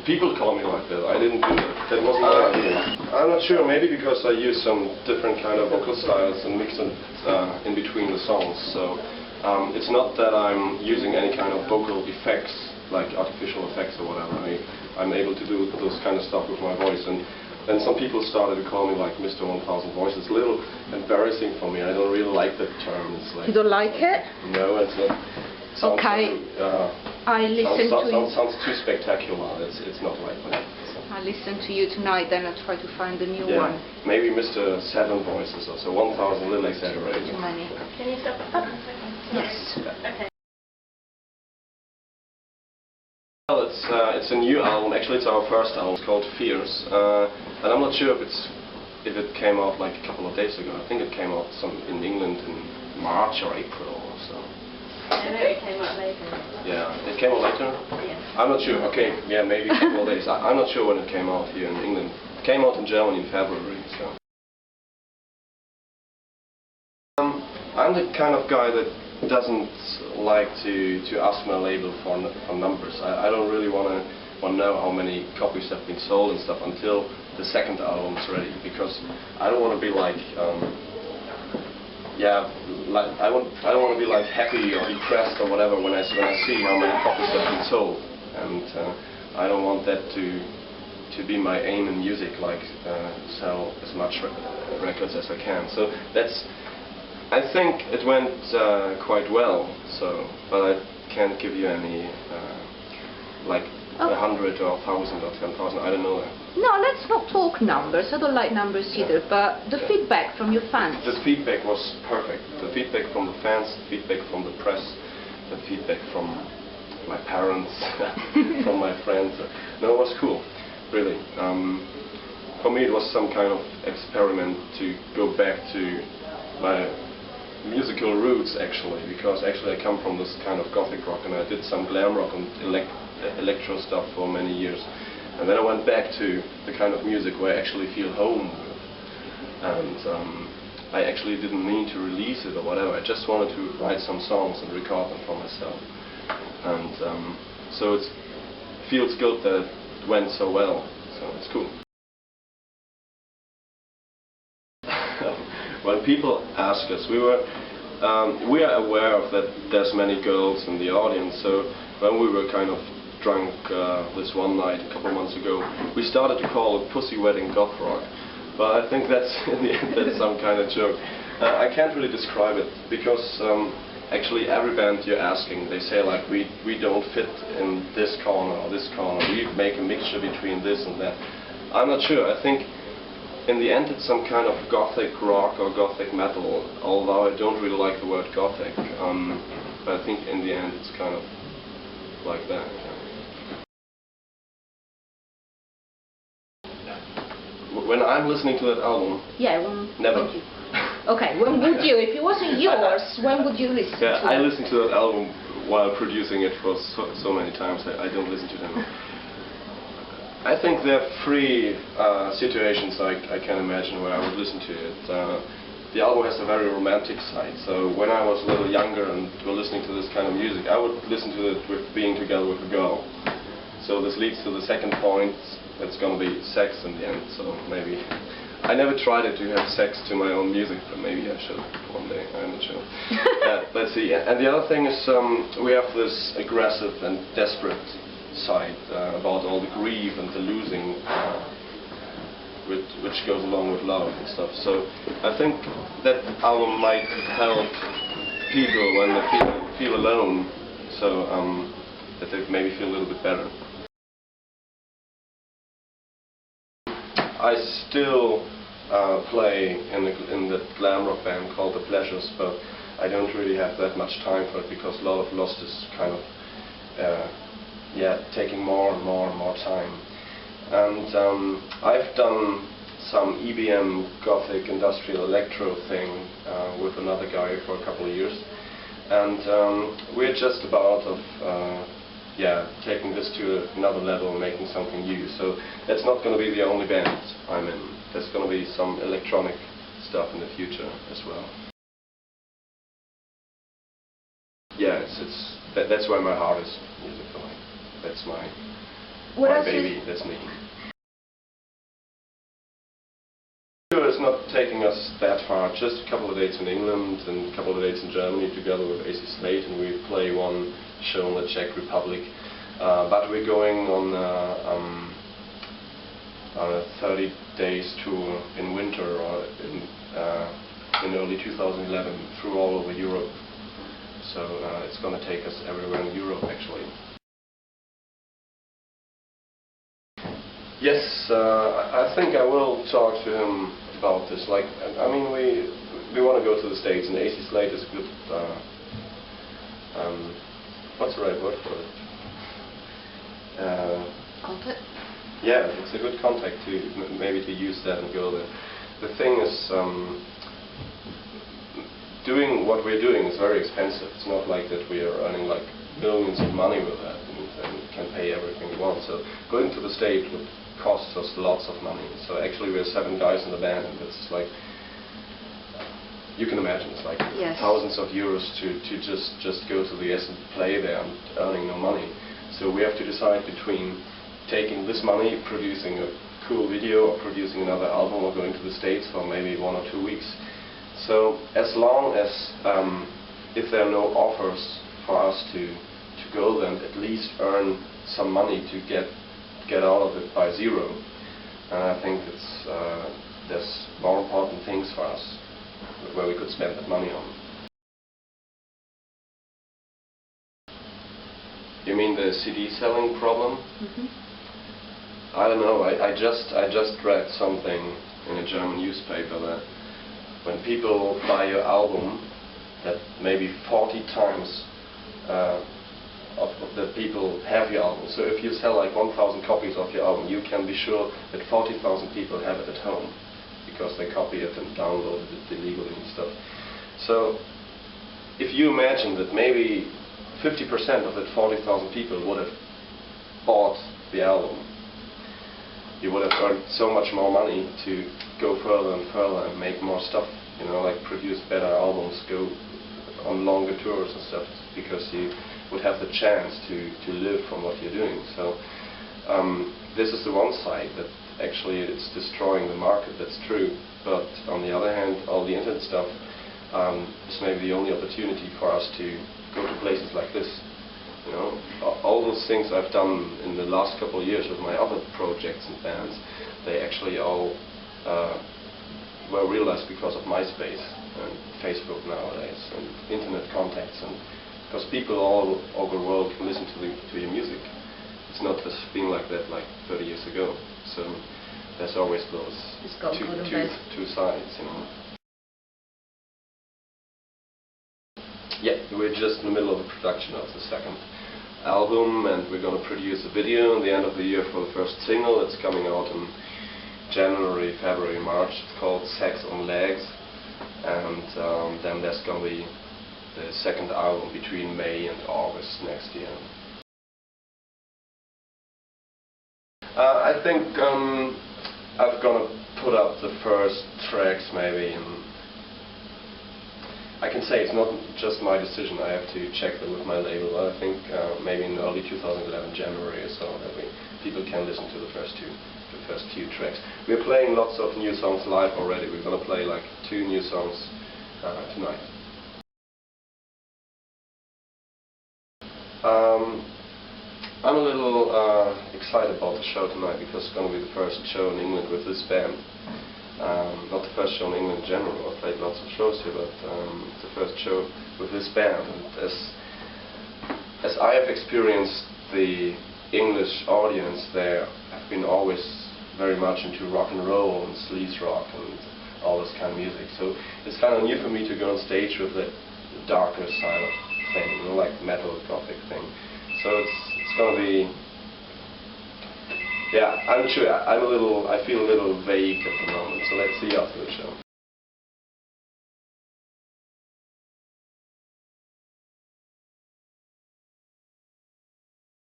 People call me like that. I didn't do that. That wasn't my idea. I'm not sure. Maybe because I use some different kind of vocal styles and mix them in between the songs. So it's not that I'm using any kind of vocal effects, like artificial effects or whatever. I'm able to do those kind of stuff with my voice. And then some people started to call me like Mr. 1000 Voices. A little embarrassing for me. I don't really like that term. It's like, you don't like it? No, it's not. Okay. I listen to you. Sounds too spectacular. It's not like that. So. I listen to you tonight, then I try to find a new one. Maybe Mr. 7 Voices or so. 1000, a little exaggerated. Too many. Can you stop for a second? Yes. Okay. Well, it's a new album. Actually, it's our first album. It's called Fears, and I'm not sure if it came out like a couple of days ago. I think it came out in England in March or April or so. I know it came out later. Yeah, it came out later? Yeah. I'm not sure. Okay, yeah, maybe a couple of days. I'm not sure when it came out here in England. It came out in Germany in February. So. I'm the kind of guy that doesn't like to ask my label for numbers. I don't really want to know how many copies have been sold and stuff until the second album is ready, because I don't want to be like I don't want to be like happy or depressed or whatever when I see how many copies have been sold, and I don't want that to be my aim in music, like sell as much records as I can. So I think it went quite well. So, but I can't give you any like 100 or 1,000 or 10,000. I don't know that. No, let's not talk numbers. I don't like numbers either, but the feedback from your fans. The feedback was perfect. The feedback from the fans, the feedback from the press, the feedback from my parents, from my friends. No, it was cool, really. For me it was some kind of experiment to go back to my musical roots, actually, because actually I come from this kind of gothic rock, and I did some glam rock and electro stuff for many years. And then I went back to the kind of music where I actually feel home with. And I actually didn't mean to release it or whatever. I just wanted to write some songs and record them for myself. And so it feels good that it went so well. So it's cool. When people ask us, we are aware of that there's many girls in the audience. So when we were kind of drunk this one night a couple of months ago, we started to call it Pussy Wedding Goth Rock, but I think that's in the end that's some kind of joke. I can't really describe it, because actually every band you're asking, they say like we don't fit in this corner or this corner, we make a mixture between this and that. I'm not sure. I think in the end it's some kind of gothic rock or gothic metal, although I don't really like the word gothic, but I think in the end it's kind of like that. When I'm listening to that album, never. Would you? Okay, when would you? If it wasn't yours, when would you listen to it? I listen to that album while producing it for so many times. I don't listen to them. I think there are three situations I can imagine where I would listen to it. The album has a very romantic side, so when I was a little younger and were listening to this kind of music, I would listen to it with being together with a girl. So this leads to the second point. It's going to be sex in the end, so maybe. I never tried it to have sex to my own music, but maybe I should one day, I'm not sure. Let's see. And the other thing is we have this aggressive and desperate side about all the grief and the losing which goes along with love and stuff. So I think that album might help people when they feel alone, so that they maybe feel a little bit better. I still play in the glam rock band called The Pleasures, but I don't really have that much time for it, because Love of Lost is kind of taking more and more and more time. And I've done some EBM, Gothic, Industrial Electro thing with another guy for a couple of years, and we're just about taking this to another level and making something new. So that's not going to be the only band I'm in. There's going to be some electronic stuff in the future as well. Yeah, that's where my heart is musically. What my else baby, that's me. It's not taking us that far, just a couple of dates in England and a couple of dates in Germany together with AC Slate, and we play one show in the Czech Republic. But we're going on a 30 days tour in winter or in early 2011 through all over Europe. So it's going to take us everywhere in Europe actually. Yes, I think I will talk to him about this. Like, I mean, we want to go to the States, and AC Slate is a good. What's the right word for it? Contact? Yeah, it's a good contact to maybe to use that and go there. The thing is, doing what we're doing is very expensive. It's not like that we are earning like millions of money with that and can pay everything we want. So going to the States would cost us lots of money. So actually we're 7 guys in the band, and it's like, you can imagine, it's like yes, thousands of euros to just go to the US and play there and earning no money. So we have to decide between taking this money, producing a cool video, or producing another album, or going to the States for maybe 1 or 2 weeks. So as long as if there are no offers for us to go, then at least earn some money to get out of it by zero. And I think there's more important things for us where we could spend that money on. You mean the CD selling problem? Mm-hmm. I don't know. I just read something in a German newspaper that when people buy your album, that maybe 40 times of the people have your album. So if you sell like 1,000 copies of your album, you can be sure that 40,000 people have it at home because they copy it and downloaded it illegally and stuff. So if you imagine that maybe 50% of that 40,000 people would have bought the album, you would have earned so much more money to go further and further and make more stuff, you know, like produce better albums, go on longer tours and stuff, because you would have the chance to live from what you're doing. So this is the one side that actually it's destroying the market, that's true. But on the other hand, all the internet stuff is maybe the only opportunity for us to go to places like this. You know, all those things I've done in the last couple of years with my other projects and bands, they actually all were realized because of MySpace and Facebook nowadays and internet contacts, and because people all over the world can listen to your music. It's not just been like that like 30 years ago. So there's always those two sides, you know. Yeah, we're just in the middle of the production of the second album, and we're going to produce a video at the end of the year for the first single. It's coming out in January, February, March. It's called Sex on Legs, and then there's going to be the second album between May and August next year. I think I'm going to put up the first tracks maybe in, I can say it's not just my decision, I have to check that with my label. I think maybe in early 2011, January or so, that people can listen to the first few tracks. We're playing lots of new songs live already. We're going to play like 2 new songs tonight. I'm a little excited about the show tonight because it's going to be the first show in England with this band. Not the first show in England in general. I've played lots of shows here, but it's the first show with this band. And as I have experienced the English audience, they have been always very much into rock and roll and sleaze rock and all this kind of music. So it's kind of new for me to go on stage with that darker side of thing, you know, like metal gothic thing. So it's going to be, yeah, I'm sure I feel a little vague at the moment. So let's see after the show.